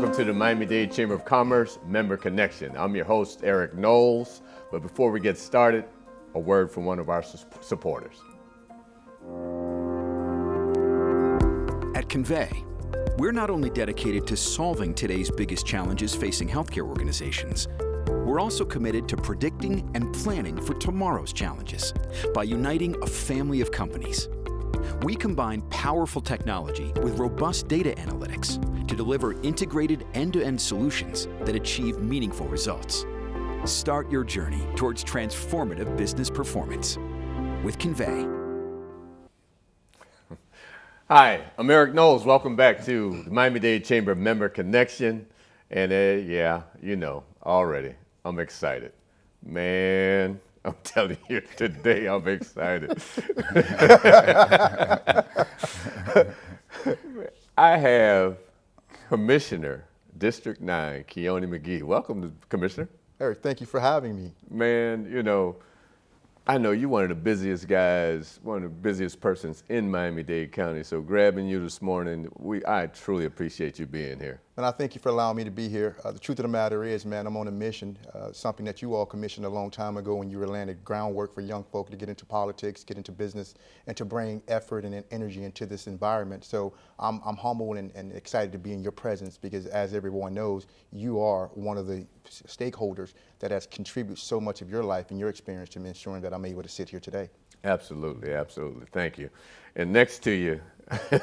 welcome to the Miami-Dade Chamber of Commerce Member Connection. I'm your host, Eric Knowles, but before we get started, a word from one of our supporters. At Convey, we're not only dedicated to solving today's biggest challenges facing healthcare organizations, we're also committed to predicting and planning for tomorrow's challenges by uniting a family of companies. We combine powerful technology with robust data analytics to deliver integrated end-to-end solutions that achieve meaningful results. Start your journey towards transformative business performance with Convey. Hi, I'm Eric Knowles. Welcome back to the Miami-Dade Chamber Member Connection. And yeah, you know already, I'm excited. Man, I'm telling you, today I'm excited. I have Commissioner, District 9, Kionne McGhee. Welcome, Commissioner. Eric, thank you for having me. Man, you know, I know you're one of the busiest guys, one of the busiest persons in Miami-Dade County. So grabbing you this morning, I truly appreciate you being here. And I thank you for allowing me to be here. The truth of the matter is, man, I'm on a mission, something that you all commissioned a long time ago when you were laying the groundwork for young folk to get into politics, get into business, and to bring effort and energy into this environment. So I'm humbled and excited to be in your presence because, as everyone knows, you are one of the stakeholders that has contributed so much of your life and your experience to ensuring that I'm able to sit here today. Absolutely, absolutely. Thank you. And next to you,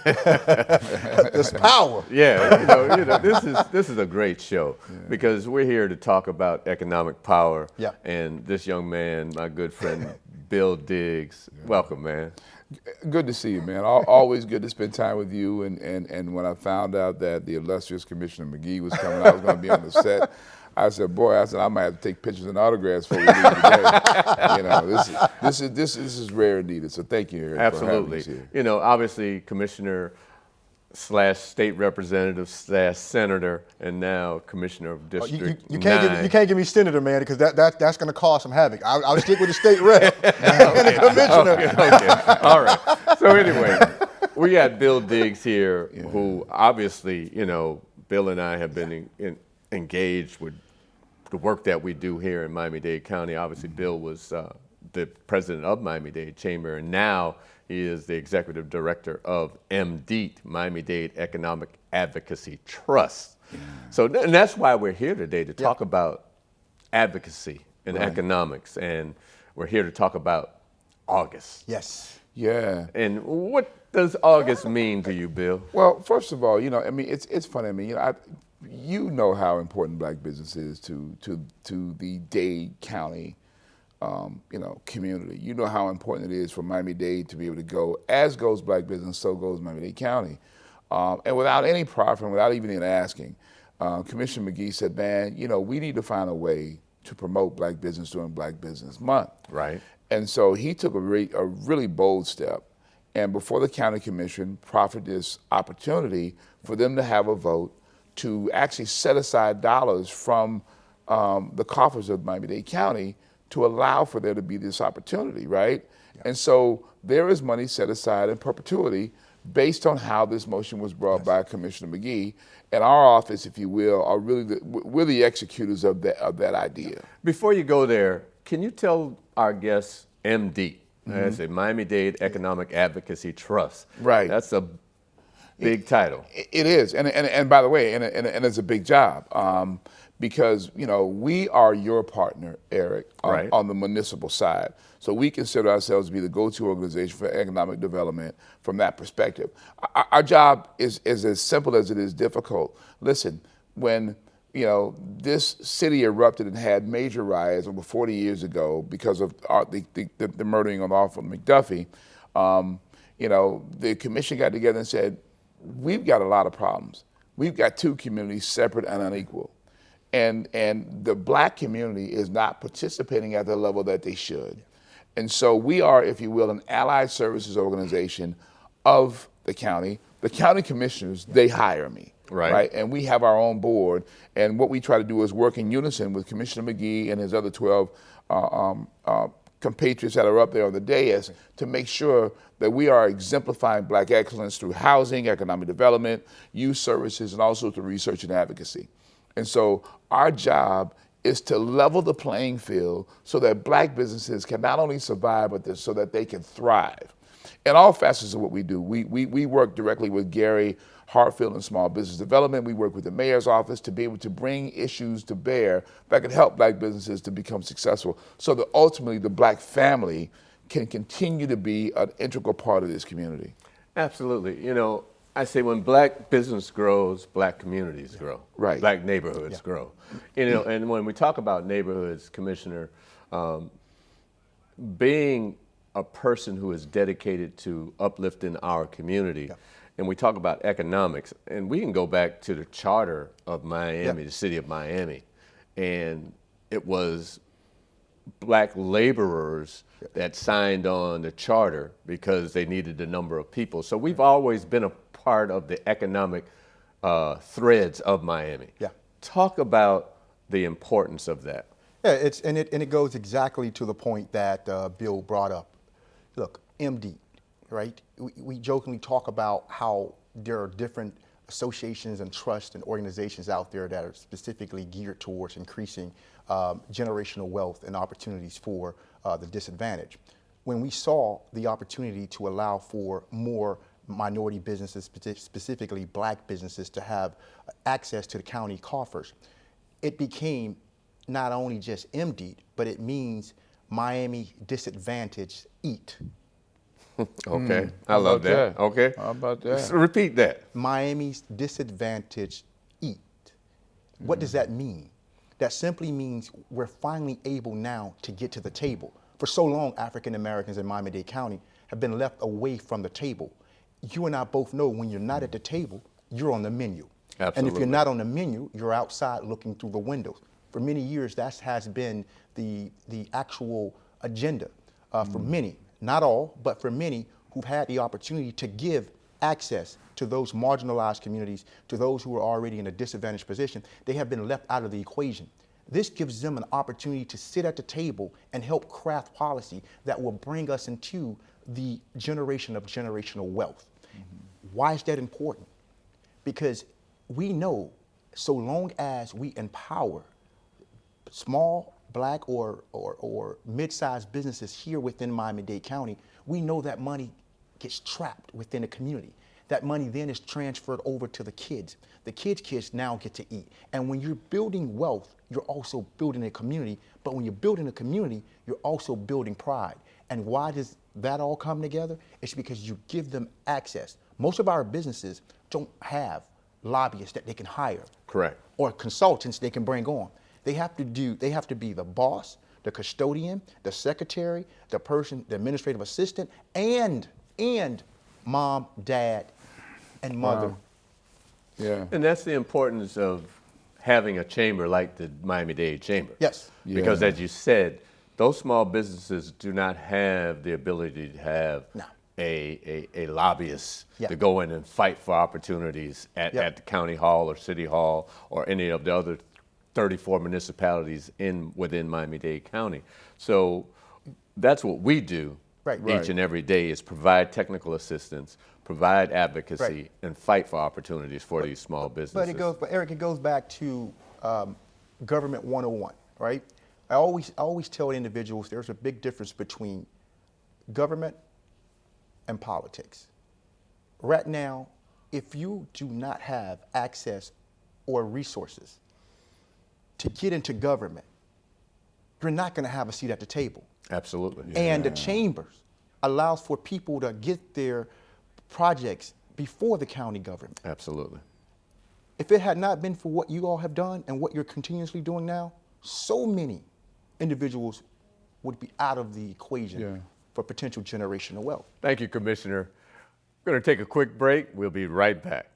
this power. Yeah, you know, this is a great show because we're here to talk about economic power. Yeah. And this young man, my good friend, Bill Diggs. Welcome, man. Good to see you, man. Always good to spend time with you. And when I found out that the illustrious Commissioner McGhee was coming, I was going to be on the set. I said, I might have to take pictures and autographs for you today. You know, this is rare and needed. So thank you, Eric, Absolutely. for having us here. You know, obviously, Commissioner / State Representative / Senator, and now Commissioner of District 9. You can't give me Senator, man, because that's going to cause some havoc. I'll stick with the state rep and the commissioner. Okay. All right. So anyway, we got Bill Diggs here, who obviously, you know, Bill and I have been engaged with the work that we do here in Miami-Dade County. Obviously, Bill was the president of Miami-Dade Chamber, and now he is the executive director of MDEAT, Miami-Dade Economic Advocacy Trust. Yeah. So, and that's why we're here today to talk about advocacy and economics, and we're here to talk about August. Yes. Yeah. And what does August mean to you, Bill? Well, first of all, you know, I mean, it's funny. I mean, you know how important black business is to the Dade County, community. You know how important it is for Miami-Dade to be able to go. As goes black business, so goes Miami-Dade County. And without any profit, without even asking, Commissioner McGhee said, man, you know, we need to find a way to promote black business during Black Business Month. Right. And so he took a really bold step, and before the county commission proffered this opportunity for them to have a vote to actually set aside dollars from the coffers of Miami-Dade County to allow for there to be this opportunity, right? Yeah. And so there is money set aside in perpetuity based on how this motion was brought by Commissioner McGhee. And our office, if you will, are really we're the executors of that idea. Before you go there, can you tell our guests MD? That's a Miami-Dade Economic Advocacy Trust. Right. That's a big title. It is, and by the way, and it's a big job because, you know, we are your partner, Eric, on the municipal side. So we consider ourselves to be the go-to organization for economic development from that perspective. Our job is as simple as it is difficult. Listen, when this city erupted and had major riots over 40 years ago because of the murdering of Arthur McDuffie, the commission got together and said, we've got a lot of problems. We've got two communities separate and unequal. And the black community is not participating at the level that they should. And so we are, if you will, an allied services organization of the county. The county commissioners, they hire me. Right. And we have our own board. And what we try to do is work in unison with Commissioner McGhee and his other 12 compatriots that are up there on the dais to make sure that we are exemplifying Black excellence through housing, economic development, youth services, and also through research and advocacy. And so our job is to level the playing field so that Black businesses can not only survive, but so that they can thrive. In all facets of what we do, we work directly with Gary Hartfield in small business development. We work with the mayor's office to be able to bring issues to bear that can help Black businesses to become successful so that ultimately the Black family can continue to be an integral part of this community. Absolutely. You know, I say when Black business grows, Black communities grow. Right. Black neighborhoods grow. You know, and when we talk about neighborhoods, Commissioner, being a person who is dedicated to uplifting our community, and we talk about economics, and we can go back to the charter of Miami, the city of Miami, and it was Black laborers that signed on the charter because they needed the number of people. So we've always been a part of the economic threads of Miami. Talk about the importance of that. Yeah, it goes exactly to the point that Bill brought up. Look, MD, right? We jokingly talk about how there are different associations and trusts and organizations out there that are specifically geared towards increasing generational wealth and opportunities for the disadvantaged. When we saw the opportunity to allow for more minority businesses, specifically Black businesses, to have access to the county coffers, it became not only just MD, but it means Miami Disadvantaged Eat. Okay, I love that. Okay. How about that? So repeat that. Miami's Disadvantaged Eat. What does that mean? That simply means we're finally able now to get to the table. For so long, African Americans in Miami-Dade County have been left away from the table. You and I both know when you're not at the table, you're on the menu. Absolutely. And if you're not on the menu, you're outside looking through the windows. For many years, that has been the actual agenda for many, not all, but for many who've had the opportunity to give access to those marginalized communities, to those who are already in a disadvantaged position. They have been left out of the equation. This gives them an opportunity to sit at the table and help craft policy that will bring us into the generation of generational wealth. Why is that important? Because we know so long as we empower small Black or mid-sized businesses here within Miami-Dade County, we know that money gets trapped within the community. That money then is transferred over to the kids. The kids now get to eat. And when you're building wealth, you're also building a community. But when you're building a community, you're also building pride. And why does that all come together? It's because you give them access. Most of our businesses don't have lobbyists that they can hire. Correct. Or consultants they can bring on. They have to be the boss, the custodian, the secretary, the person, the administrative assistant, and mom, dad, and mother. Wow. Yeah. And that's the importance of having a chamber like the Miami-Dade Chamber. Yes. Because as you said, those small businesses do not have the ability to have a lobbyist to go in and fight for opportunities at the county hall or city hall or any of the other 34 municipalities within Miami-Dade County. So that's what we do each and every day, is provide technical assistance, provide advocacy, and fight for opportunities for these small businesses. But Eric, it goes back to government 101, right? I always tell individuals there's a big difference between government and politics. Right now, if you do not have access or resources to get into government, you're not going to have a seat at the table. Absolutely. And the chambers allows for people to get their projects before the county government. Absolutely. If it had not been for what you all have done and what you're continuously doing now, so many individuals would be out of the equation for potential generational wealth. Thank you, Commissioner. We're going to take a quick break. We'll be right back.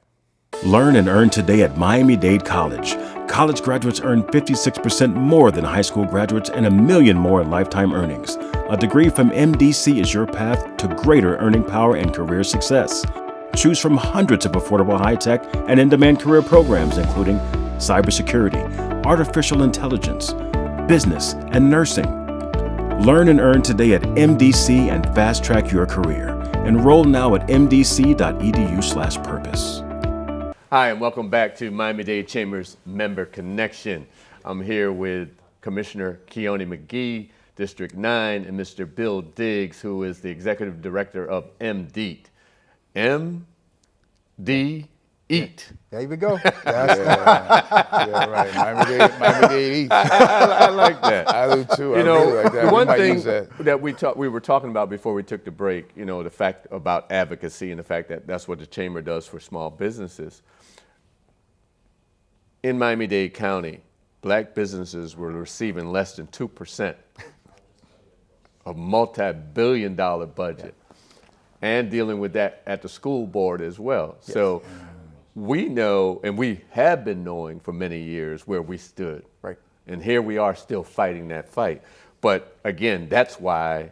Learn and earn today at Miami-Dade College. College graduates earn 56% more than high school graduates and $1 million more in lifetime earnings. A degree from MDC is your path to greater earning power and career success. Choose from hundreds of affordable high-tech and in-demand career programs, including cybersecurity, artificial intelligence, business, and nursing. Learn and earn today at MDC and fast track your career. Enroll now at mdc.edu/purpose. Hi, and welcome back to Miami-Dade Chamber's Member Connection. I'm here with Commissioner Kionne McGhee, District 9, and Mr. Bill Diggs, who is the Executive Director of MDEAT. MDEAT. There we go. Yeah, right. Miami-Dade East. I like that. I do too. You I know, really like that. the one We might thing use that. that we were talking about before we took the break, you know, the fact about advocacy and the fact that that's what the Chamber does for small businesses. In Miami-Dade County, black businesses were receiving less than 2% of multi-billion-dollar budget, and dealing with that at the school board as well. Yes. So we know, and we have been knowing for many years where we stood. Right. And here we are still fighting that fight. But again, that's why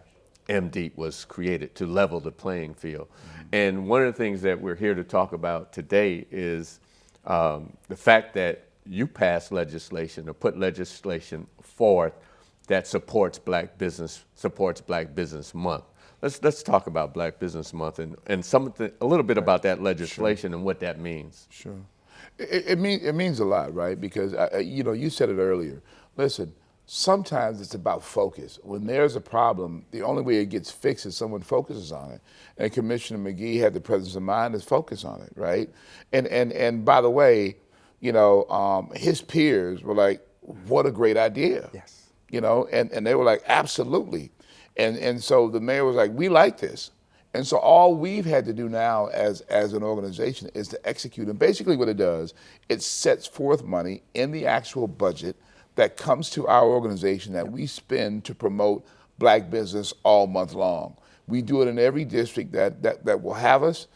MDEAT was created, to level the playing field. And one of the things that we're here to talk about today is the fact that you passed legislation or put legislation forth that supports Black Business Month. Let's talk about Black Business Month and a little bit about that legislation and what that means. Sure. It means a lot, right? Because you said it earlier. Listen, sometimes it's about focus. When there's a problem, the only way it gets fixed is someone focuses on it. And Commissioner McGhee had the presence of mind to focus on it, right? And by the way, his peers were like, "What a great idea!" Yes. And they were like, "Absolutely." And so the mayor was like, "We like this." And so all we've had to do now as an organization is to execute. And basically what it does, it sets forth money in the actual budget that comes to our organization that we spend to promote Black business all month long. We do it in every district that will have us.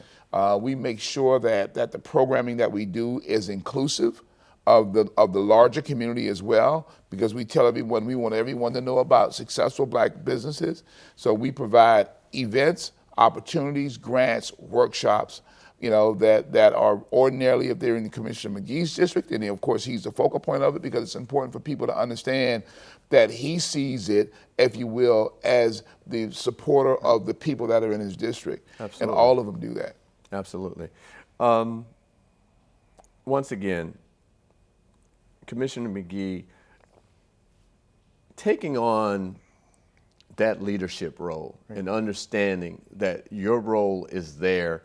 We make sure that the programming that we do is inclusive of the larger community as well, because we tell everyone we want everyone to know about successful Black businesses. So we provide events, opportunities, grants, workshops, that are ordinarily, if they're in Commissioner McGhee's district, and of course he's the focal point of it, because it's important for people to understand that he sees it, if you will, as the supporter of the people that are in his district. Absolutely. And all of them do that. Absolutely. Once again, Commissioner McGhee, taking on that leadership role and understanding that your role is there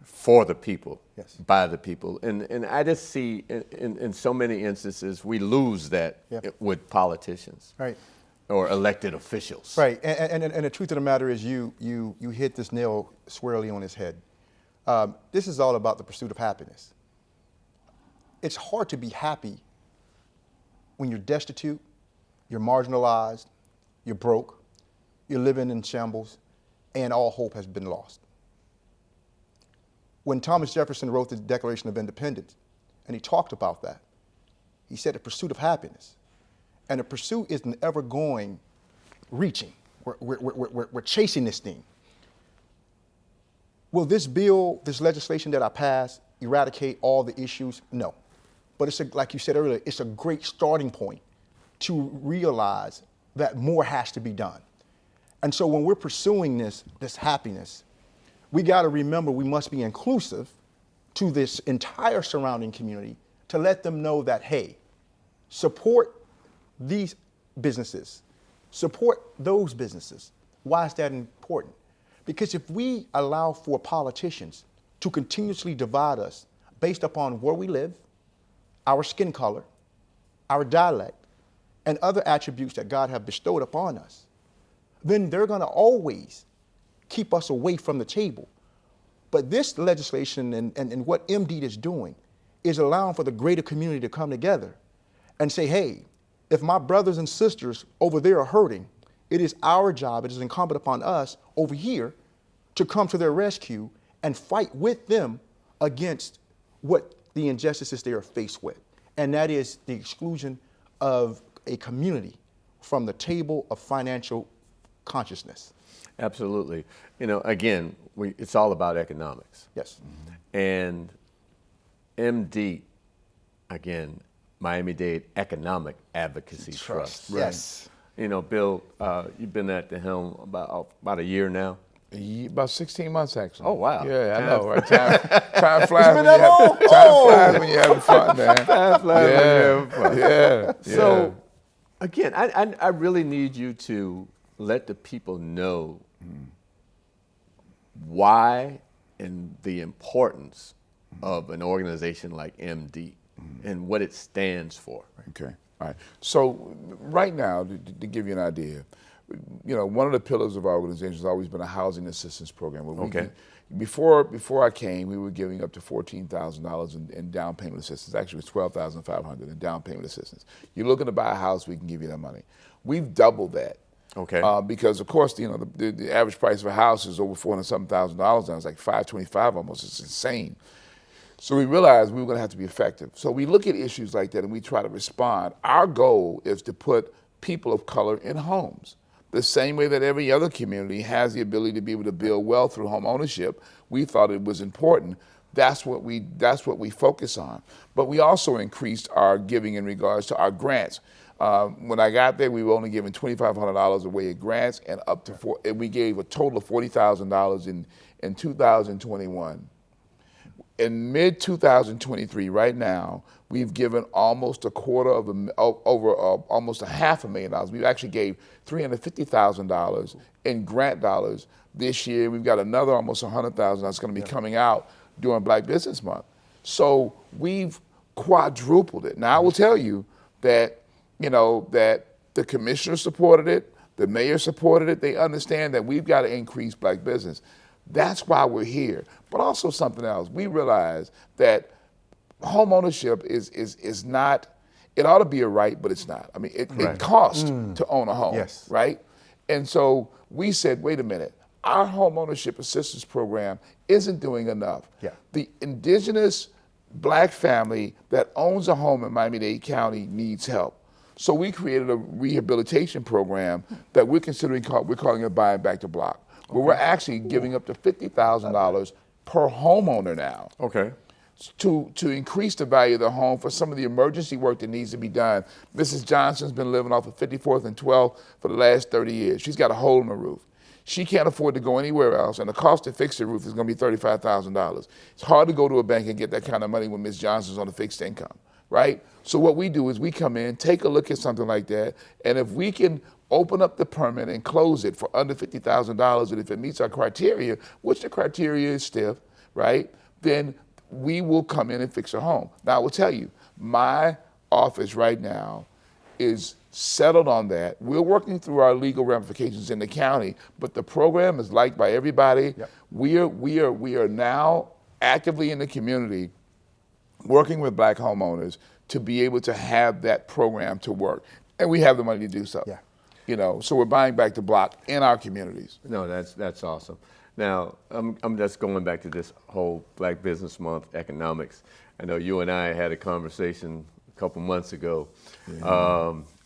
for the people, yes, by the people. And I just see in so many instances we lose that with politicians, right, or elected officials. Right, and the truth of the matter is you hit this nail squarely on his head. This is all about the pursuit of happiness. It's hard to be happy when you're destitute, you're marginalized, you're broke, you're living in shambles, and all hope has been lost. When Thomas Jefferson wrote the Declaration of Independence, and he talked about that, he said the pursuit of happiness. And the pursuit isn't ever going reaching. We're chasing this thing. Will this bill, this legislation that I passed, eradicate all the issues? No. But it's like you said earlier, it's a great starting point to realize that more has to be done. And so when we're pursuing this happiness, we got to remember we must be inclusive to this entire surrounding community to let them know that, hey, support these businesses, support those businesses. Why is that important? Because if we allow for politicians to continuously divide us based upon where we live, our skin color, our dialect, and other attributes that God have bestowed upon us, then they're going to always keep us away from the table. But this legislation and what MDEAT is doing is allowing for the greater community to come together and say, hey, if my brothers and sisters over there are hurting, it is our job, it is incumbent upon us over here to come to their rescue and fight with them against what the injustices they are faced with. And that is the exclusion of a community from the table of financial consciousness. Absolutely. Again, it's all about economics. Yes. And MD, again, Miami-Dade Economic Advocacy Trust. Yes. You know, Bill, you've been at the helm about a year now. About 16 months, actually. Oh, wow. Yeah, I know, right? Time flies when you're having fun, man. Time flies when you're having fun. Yeah. So, again, I really need you to let the people know why and the importance of an organization like MDEAT and what it stands for. Okay, all right. So right now, to give you an idea, you know, one of the pillars of our organization has always been a housing assistance program. Where before I came, we were giving up to $14,000 in down payment assistance. Actually, it was $12,500 in down payment assistance. You're looking to buy a house, we can give you that money. We've doubled that. Okay. Because of course, you know, the average price of a house is over $400,000 now. It's like $525 almost. It's insane. So we realized we were going to have to be effective. So we look at issues like that and we try to respond. Our goal is to put people of color in homes. The same way that every other community has the ability to be able to build wealth through home ownership, we thought it was important. That's what we focus on. But we also increased our giving in regards to our grants. When I got there, we were only giving $2,500 away in grants, and and we gave a total of $40,000 in 2021. In mid-2023, right now, we've given almost almost $500,000. We actually gave $350,000 in grant dollars this year. We've got another almost $100,000 that's going to be coming out during Black Business Month. So we've quadrupled it. Now I will tell you that, you know, that the commissioner supported it, the mayor supported it. They understand that we've got to increase Black business. That's why we're here. But also something else. We realize that home ownership is not, it ought to be a right, but it's not. I mean, it costs to own a home, right? And so we said, wait a minute, our home ownership assistance program isn't doing enough. Yeah. The indigenous Black family that owns a home in Miami-Dade County needs help. So we created a rehabilitation program that we're calling it Buying Back the Block, where we're actually giving up to $50,000 per homeowner now. Okay. To increase the value of the home for some of the emergency work that needs to be done. Mrs. Johnson's been living off of 54th and 12th for the last 30 years. She's got a hole in the roof. She can't afford to go anywhere else, and the cost to fix the roof is going to be $35,000. It's hard to go to a bank and get that kind of money when Ms. Johnson's on a fixed income, right? So what we do is we come in, take a look at something like that, and if we can open up the permit and close it for under $50,000, and if it meets our criteria, which the criteria is stiff, right, then we will come in and fix a home. Now, I will tell you, my office right now is settled on that. We're working through our legal ramifications in the county, but the program is liked by everybody. Yep. We are now actively in the community working with Black homeowners to be able to have that program to work. And we have the money to do so. Yeah. You know, so we're buying back the block in our communities. No, that's awesome. Now, I'm just going back to this whole Black Business Month economics. I know you and I had a conversation a couple months ago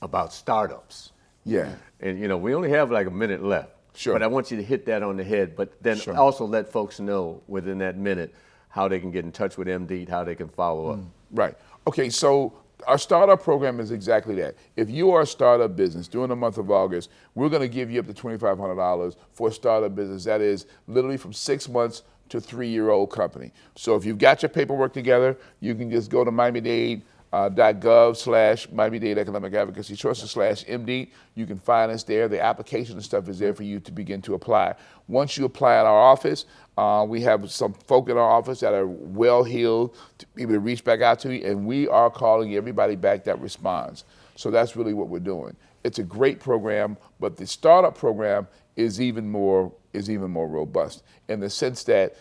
about startups. Yeah. And, you know, we only have like a minute left. Sure. But I want you to hit that on the head, but then also let folks know within that minute how they can get in touch with MDEAT, how they can follow up. Right. Okay, so our startup program is exactly that. If you are a startup business during the month of August, we're going to give you up to $2,500 for a startup business. That is literally from 6 months to 3-year-old company. So if you've got your paperwork together, you can just go to Miami-Dade.gov/Miami-Dade Economic Advocacy /MDEAT. You can find us there. The application and stuff is there for you to begin to apply. Once you apply at our office, we have some folk in our office that are well-heeled to be able to reach back out to you, and we are calling everybody back that responds. So that's really what we're doing. It's a great program, but the startup program is even more robust in the sense that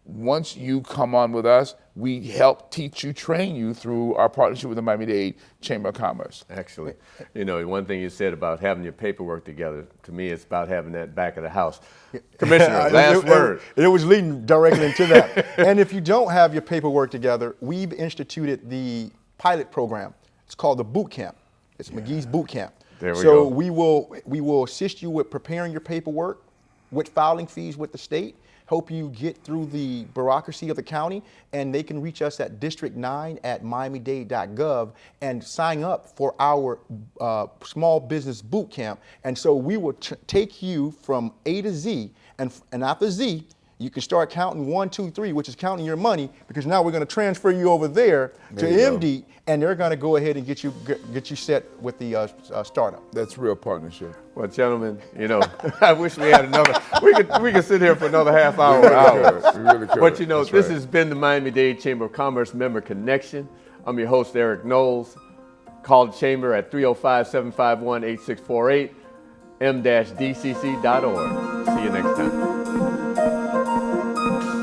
once you come on with us, we help teach you, train you through our partnership with the Miami-Dade Chamber of Commerce. Actually, you know, one thing you said about having your paperwork together, to me, it's about having that back of the house. Commissioner, last word. It was leading directly into that. And if you don't have your paperwork together, we've instituted the pilot program. It's called the boot camp. It's McGhee's boot camp. There we go. So we will assist you with preparing your paperwork, with filing fees with the state. help you get through the bureaucracy of the county, and they can reach us at district9@miamidade.gov and sign up for our small business boot camp. And so we will take you from A to Z, and after Z, you can start counting 1, 2, 3, which is counting your money, because now we're going to transfer you over there to MDEAT, and they're going to go ahead and get you set with the startup. That's real partnership. Well, gentlemen, you know, I wish we had another. We could sit here for another half hour. We really could. But you know, That's this right. has been the Miami-Dade Chamber of Commerce Member Connection. I'm your host, Eric Knowles. Call the chamber at 305-751-8648, m-dcc.org. See you next time.